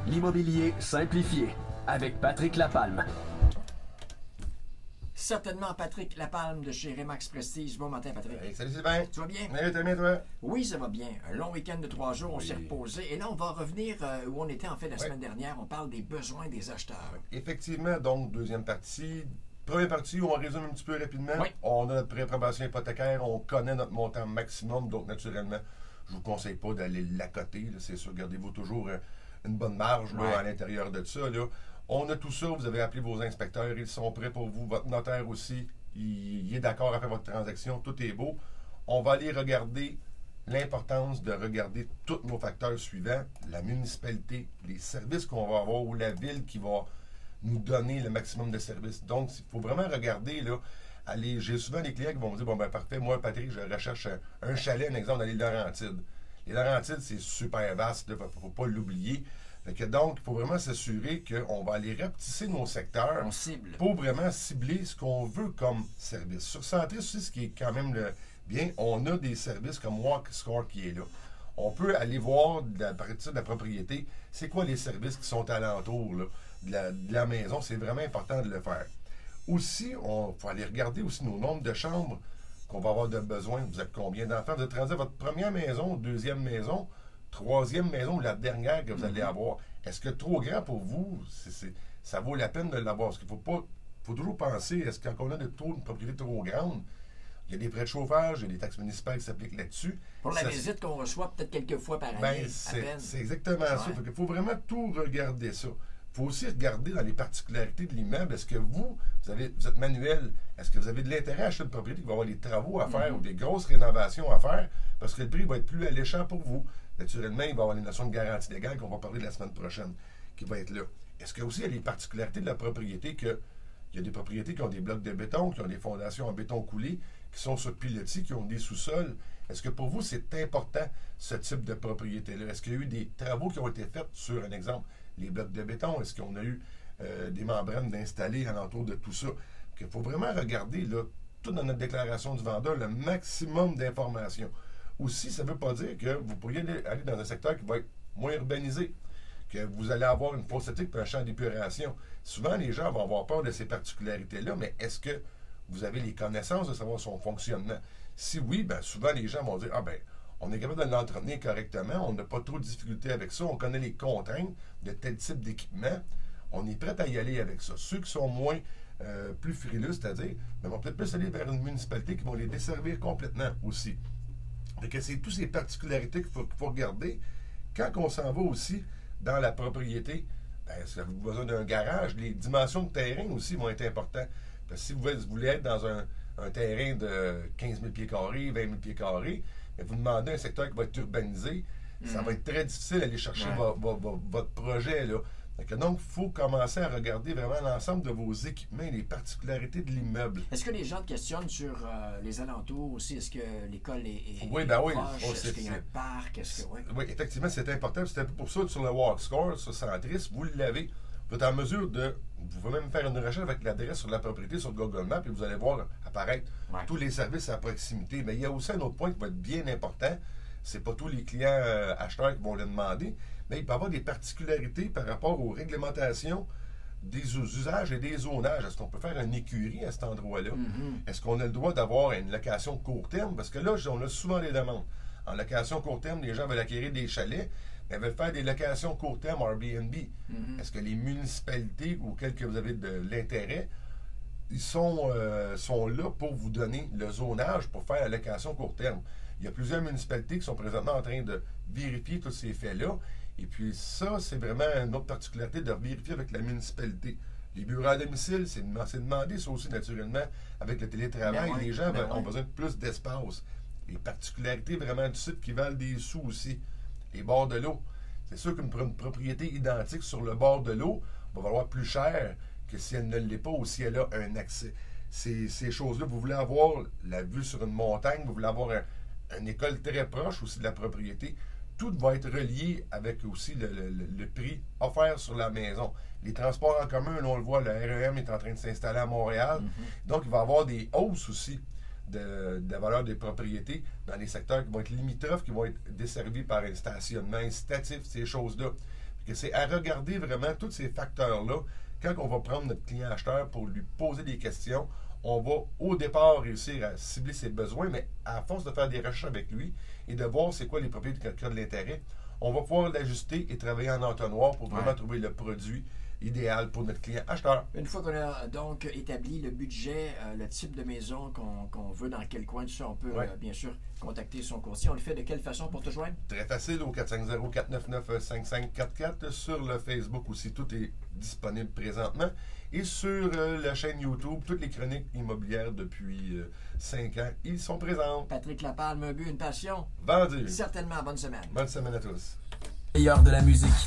L'immobilier simplifié avec Patrick Lapalme. Certainement Patrick Lapalme de chez Remax Prestige. Bon matin, Patrick. Hey, salut Sylvain. Tu vas bien? Oui, très bien, toi? Oui, ça va bien. Un long week-end de 3 jours, on Oui. s'est reposé. Et là, on va revenir où on était en fait la Oui. semaine dernière. On parle des besoins des acheteurs. Effectivement, donc, deuxième partie. Première partie, on résume un petit peu rapidement. Oui. On a notre pré-approbation hypothécaire, on connaît notre montant maximum, donc naturellement, je ne vous conseille pas d'aller l'accoter. Là, c'est sûr, gardez-vous toujours une bonne marge là, Ouais. à l'intérieur de ça. Là. On a tout ça, vous avez appelé vos inspecteurs, ils sont prêts pour vous. Votre notaire aussi, il est d'accord à faire votre transaction, tout est beau. On va aller regarder l'importance de regarder tous nos facteurs suivants, la municipalité, les services qu'on va avoir ou la ville qui va nous donner le maximum de services. Donc, il faut vraiment regarder, là, j'ai souvent des clients qui vont me dire, bon ben parfait, moi Patrick, je recherche un chalet, un exemple, dans les Laurentides. Les Laurentides, c'est super vaste, il ne faut pas l'oublier. Fait que donc, il faut vraiment s'assurer qu'on va aller rapetisser nos secteurs On cible. pour vraiment cibler ce qu'on veut comme service. Sur Centris aussi, ce qui est quand même bien, on a des services comme Walk Score qui est là. On peut aller voir à partir de la propriété, c'est quoi les services qui sont alentour là, de la maison. C'est vraiment important de le faire. Aussi, il faut aller regarder aussi nos nombres de chambres qu'on va avoir de besoin. Vous êtes combien d'enfants? Vous êtes rendu à votre première maison, deuxième maison, troisième maison ou la dernière que vous allez avoir. Est-ce que trop grand pour vous, ça vaut la peine de l'avoir? Parce qu'il faut toujours penser, est-ce que quand on a une propriété trop grande, il y a des frais de chauffage, il y a des taxes municipales qui s'appliquent là-dessus. Pour la visite qu'on reçoit peut-être quelques fois par année, Ben, à peine. c'est exactement ça. Il faut vraiment tout regarder ça. Il faut aussi regarder dans les particularités de l'immeuble. Est-ce que vous êtes manuel? Est-ce que vous avez de l'intérêt à acheter une propriété qui va avoir des travaux à faire ou des grosses rénovations à faire? Parce que le prix va être plus alléchant pour vous. Naturellement, il va y avoir les notions de garantie légale qu'on va parler la semaine prochaine qui va être là. Est-ce que aussi il y a les particularités de la propriété il y a des propriétés qui ont des blocs de béton, qui ont des fondations en béton coulé, qui sont sur pilotis, qui ont des sous-sols. Est-ce que pour vous, c'est important, ce type de propriété-là? Est-ce qu'il y a eu des travaux qui ont été faits sur, un exemple, les blocs de béton? Est-ce qu'on a eu des membranes d'installer alentour de tout ça? Il faut vraiment regarder, là, tout dans notre déclaration du vendeur, le maximum d'informations. Aussi, ça ne veut pas dire que vous pourriez aller dans un secteur qui va être moins urbanisé, que vous allez avoir une fosse septique et un champ d'épuration. Souvent, les gens vont avoir peur de ces particularités-là, mais est-ce que vous avez les connaissances de savoir son fonctionnement? Si oui, bien souvent les gens vont dire, on est capable de l'entretenir correctement, on n'a pas trop de difficultés avec ça, on connaît les contraintes de tel type d'équipement, on est prêt à y aller avec ça. Ceux qui sont moins plus frileux, c'est-à-dire, vont peut-être plus aller vers une municipalité qui vont les desservir complètement aussi. Fait que c'est toutes ces particularités qu'il faut regarder. Quand on s'en va aussi dans la propriété, si vous avez besoin d'un garage, les dimensions de terrain aussi vont être importantes. Parce que si vous voulez être dans un terrain de 15 000 pieds carrés, 20 000 pieds carrés, vous demandez un secteur qui va être urbanisé, ça va être très difficile d'aller chercher votre projet. Là. Donc, il faut commencer à regarder vraiment l'ensemble de vos équipements et les particularités de l'immeuble. Est-ce que les gens te questionnent sur les alentours aussi? Est-ce que l'école est oui. proche? Est-ce qu'il y a un parc? Oui, effectivement, c'est important. C'est un peu pour ça que sur le Walk Score, sur Centris, vous l'avez. Vous êtes en mesure vous pouvez même faire une recherche avec l'adresse sur la propriété sur Google Maps et vous allez voir apparaître tous les services à proximité. Mais il y a aussi un autre point qui va être bien important. C'est pas tous les clients acheteurs qui vont le demander, mais il peut y avoir des particularités par rapport aux réglementations des usages et des zonages. Est-ce qu'on peut faire une écurie à cet endroit-là? Est-ce qu'on a le droit d'avoir une location court terme? Parce que là, on a souvent des demandes. En location court terme, les gens veulent acquérir des chalets, mais veulent faire des locations court terme Airbnb. Est-ce que les municipalités auxquelles que vous avez de l'intérêt, ils sont là pour vous donner le zonage pour faire la location court terme? Il y a plusieurs municipalités qui sont présentement en train de vérifier tous ces faits-là. Et puis ça, c'est vraiment une autre particularité de vérifier avec la municipalité. Les bureaux à domicile, c'est demandé ça aussi naturellement avec le télétravail. Les gens ont besoin de plus d'espace. Les particularités vraiment du site qui valent des sous aussi. Les bords de l'eau. C'est sûr qu'une propriété identique sur le bord de l'eau va valoir plus cher que si elle ne l'est pas ou si elle a un accès. Ces choses-là, vous voulez avoir la vue sur une montagne, vous voulez avoir une école très proche aussi de la propriété. Tout va être relié avec aussi le prix offert sur la maison. Les transports en commun, là, on le voit, le REM est en train de s'installer à Montréal. Donc, il va y avoir des hausses aussi de la valeur des propriétés dans les secteurs qui vont être limitrophes, qui vont être desservis par un stationnement incitatif, ces choses-là. Que c'est à regarder vraiment tous ces facteurs-là. Quand on va prendre notre client acheteur pour lui poser des questions, on va au départ réussir à cibler ses besoins, mais à force de faire des recherches avec lui et de voir c'est quoi les propriétés qui ont de l'intérêt, on va pouvoir l'ajuster et travailler en entonnoir pour vraiment trouver le produit idéal pour notre client acheteur. Une fois qu'on a donc établi le budget, le type de maison qu'on veut, dans quel coin, tout ça, on peut bien sûr contacter son courtier. On le fait de quelle façon pour te joindre? Très facile, au 450-499-5544. Sur le Facebook aussi, tout est disponible présentement. Et sur la chaîne YouTube, toutes les chroniques immobilières depuis 5 ans, ils sont présents. Patrick Lapalme, un but, une passion. Vendu. Certainement, bonne semaine. Bonne semaine à tous. Meilleur de la musique.